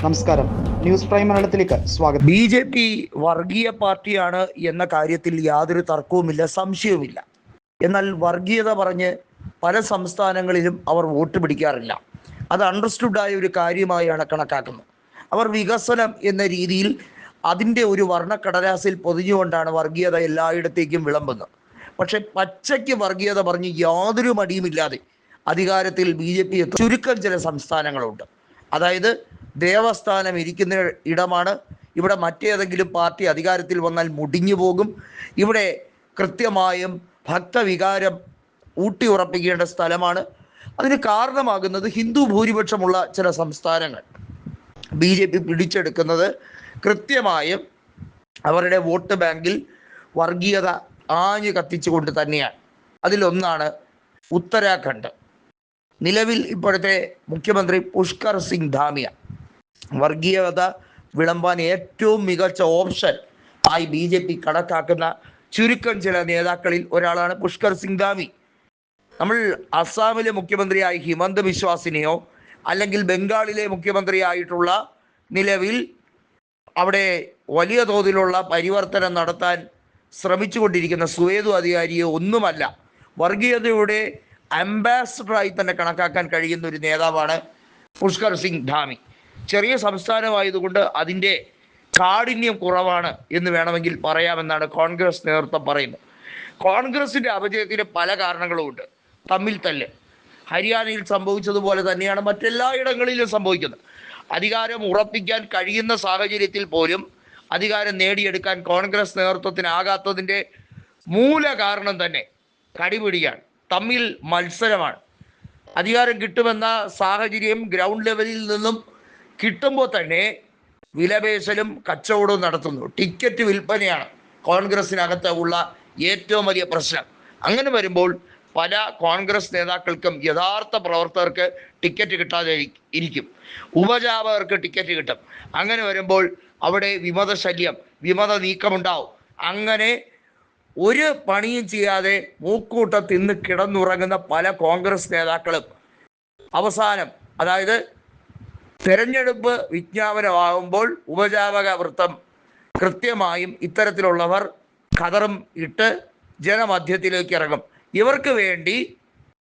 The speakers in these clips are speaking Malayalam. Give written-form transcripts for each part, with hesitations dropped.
നമസ്കാരം, ന്യൂസ് പ്രൈം മലയാളത്തിലേക്ക് സ്വാഗതം. BJP വർഗീയ പാർട്ടിയാണ് എന്ന കാര്യത്തിൽ യാതൊരു തർക്കവുമില്ല, സംശയവുമില്ല. എന്നാൽ വർഗീയത പറഞ്ഞ് പല സംസ്ഥാനങ്ങളിലും അവർ വോട്ട് പിടിക്കാറില്ല. അത് അണ്ടർസ്റ്റുഡായ ഒരു കാര്യമായാണ് കണക്കാക്കുന്നത്. അവർ വികസനം എന്ന രീതിയിൽ അതിൻ്റെ ഒരു വർണ്ണക്കടലാസിൽ പൊതിഞ്ഞുകൊണ്ടാണ് വർഗീയത എല്ലായിടത്തേക്കും വിളമ്പുന്നത്. പക്ഷെ പച്ചയ്ക്ക് വർഗീയത പറഞ്ഞ് യാതൊരു മടിയുമില്ലാതെ അധികാരത്തിൽ BJP ചുരുക്കം ചില സംസ്ഥാനങ്ങളുണ്ട്. അതായത് ദേവസ്ഥാനം ഇരിക്കുന്ന ഇടമാണ്. ഇവിടെ മറ്റേതെങ്കിലും പാർട്ടി അധികാരത്തിൽ വന്നാൽ മുടിഞ്ഞു പോകും. ഇവിടെ കൃത്യമായും ഭക്തവികാരം ഊട്ടിയുറപ്പിക്കേണ്ട സ്ഥലമാണ്. അതിന് കാരണമാകുന്നത് ഹിന്ദു ഭൂരിപക്ഷമുള്ള ചില സംസ്ഥാനങ്ങൾ BJP പിടിച്ചെടുക്കുന്നത് കൃത്യമായും അവരുടെ വോട്ട് ബാങ്കിൽ വർഗീയത ആഞ്ഞു കത്തിച്ചുകൊണ്ട് തന്നെയാണ്. അതിലൊന്നാണ് ഉത്തരാഖണ്ഡ്. നിലവിൽ ഇപ്പോഴത്തെ മുഖ്യമന്ത്രി പുഷ്കർ സിംഗ് ധാമിയ വർഗീയത വിളമ്പാൻ ഏറ്റവും മികച്ച ഓപ്ഷൻ ആയി BJP കണക്കാക്കുന്ന ചുരുക്കം ചില നേതാക്കളിൽ ഒരാളാണ് പുഷ്കർ സിംഗ് ധാമി. നമ്മൾ അസാമിലെ മുഖ്യമന്ത്രിയായ ഹിമന്ത ബിശ്വാസിനെയോ അല്ലെങ്കിൽ ബംഗാളിലെ മുഖ്യമന്ത്രിയായിട്ടുള്ള നിലവിൽ അവിടെ വലിയ തോതിലുള്ള പരിവർത്തനം നടത്താൻ ശ്രമിച്ചുകൊണ്ടിരിക്കുന്ന സുവേദു അധികാരിയോ ഒന്നുമല്ല. വർഗീയതയുടെ അംബാസഡറായി തന്നെ കണക്കാക്കാൻ കഴിയുന്ന ഒരു നേതാവാണ് പുഷ്കർ സിംഗ് ധാമി. ചെറിയ സംസ്ഥാനമായതുകൊണ്ട് അതിൻ്റെ കാഠിന്യം കുറവാണ് എന്ന് വേണമെങ്കിൽ പറയാമെന്നാണ് കോൺഗ്രസ് നേതൃത്വം പറയുന്നത്. കോൺഗ്രസിൻ്റെ അപജയത്തിന് പല കാരണങ്ങളുമുണ്ട്. തമ്മിൽ തല്ല് ഹരിയാനയിൽ സംഭവിച്ചതുപോലെ തന്നെയാണ് മറ്റെല്ലായിടങ്ങളിലും സംഭവിക്കുന്നത്. അധികാരം ഉറപ്പിക്കാൻ കഴിയുന്ന സാഹചര്യത്തിൽ പോലും അധികാരം നേടിയെടുക്കാൻ കോൺഗ്രസ് നേതൃത്വത്തിനാകാത്തതിൻ്റെ മൂല കാരണം തന്നെ കടിപിടിയാണ്, തമ്മിൽ മത്സരമാണ്. അധികാരം കിട്ടുമെന്ന സാഹചര്യം ഗ്രൗണ്ട് ലെവലിൽ നിന്നും കിട്ടുമ്പോൾ തന്നെ വിലപേശലും കച്ചവടവും നടത്തുന്നു. ടിക്കറ്റ് വിൽപ്പനയാണ് കോൺഗ്രസിനകത്ത് ഉള്ള ഏറ്റവും വലിയ പ്രശ്നം. അങ്ങനെ വരുമ്പോൾ പല കോൺഗ്രസ് നേതാക്കൾക്കും യഥാർത്ഥ പ്രവർത്തകർക്ക് ടിക്കറ്റ് കിട്ടാതെ ഇരിക്കും, ഉപജാപകർക്ക് ടിക്കറ്റ് കിട്ടും. അങ്ങനെ വരുമ്പോൾ അവിടെ വിമതശല്യം, വിമത നീക്കമുണ്ടാവും. അങ്ങനെ ഒരു പണിയും ചെയ്യാതെ മൂക്കൂട്ടത്തിൽ നിന്ന് കിടന്നുറങ്ങുന്ന പല കോൺഗ്രസ് നേതാക്കളും അവസാനം, അതായത് തെരഞ്ഞെടുപ്പ് വിജ്ഞാപനമാകുമ്പോൾ ഉപജാപക വൃത്തം കൃത്യമായും ഇത്തരത്തിലുള്ളവർ ഖദറും ഇട്ട് ജനമധ്യത്തിലേക്ക് ഇറങ്ങും. ഇവർക്ക് വേണ്ടി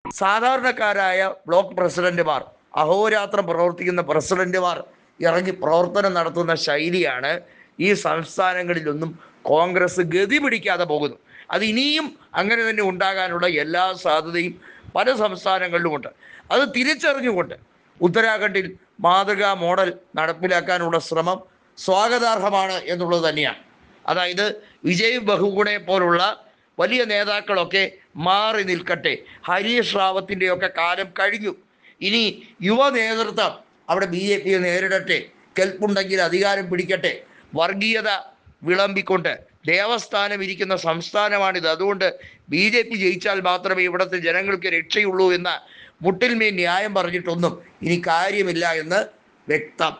സാധാരണക്കാരായ ബ്ലോക്ക് പ്രസിഡന്റുമാർ, അഹോരാത്രം പ്രവർത്തിക്കുന്ന പ്രസിഡന്റുമാർ ഇറങ്ങി പ്രവർത്തനം നടത്തുന്ന ശൈലിയാണ് ഈ സംസ്ഥാനങ്ങളിലൊന്നും കോൺഗ്രസ് ഗതി പിടിക്കാതെ പോകുന്നു. അത് ഇനിയും അങ്ങനെ തന്നെ ഉണ്ടാകാനുള്ള എല്ലാ സാധ്യതയും പല സംസ്ഥാനങ്ങളിലുമുണ്ട്. അത് തിരിച്ചറിഞ്ഞുകൊണ്ട് ഉത്തരാഖണ്ഡിൽ മാതൃകാ മോഡൽ നടപ്പിലാക്കാനുള്ള ശ്രമം സ്വാഗതാർഹമാണ് എന്നുള്ളത് തന്നെയാണ്. അതായത് വിജയ് ബഹുഗുണെ പോലുള്ള വലിയ നേതാക്കളൊക്കെ മാറി നിൽക്കട്ടെ. ഹരീഷ് റാവത്തിൻ്റെയൊക്കെ കാലം കഴിഞ്ഞു. ഇനി യുവ നേതൃത്വം അവിടെ BJPയെ നേരിടട്ടെ, കെൽപ്പുണ്ടെങ്കിൽ അധികാരം പിടിക്കട്ടെ. വർഗീയത വിളമ്പിക്കൊണ്ട് ദേവസ്ഥാനം ഇരിക്കുന്ന സംസ്ഥാനമാണിത്. അതുകൊണ്ട് BJP ജയിച്ചാൽ മാത്രമേ ഇവിടുത്തെ ജനങ്ങൾക്ക് രക്ഷയുള്ളൂ എന്ന മുട്ടിൽമേൽ ന്യായം പറഞ്ഞിട്ടൊന്നും ഇനി കാര്യമില്ല എന്ന് വ്യക്തം.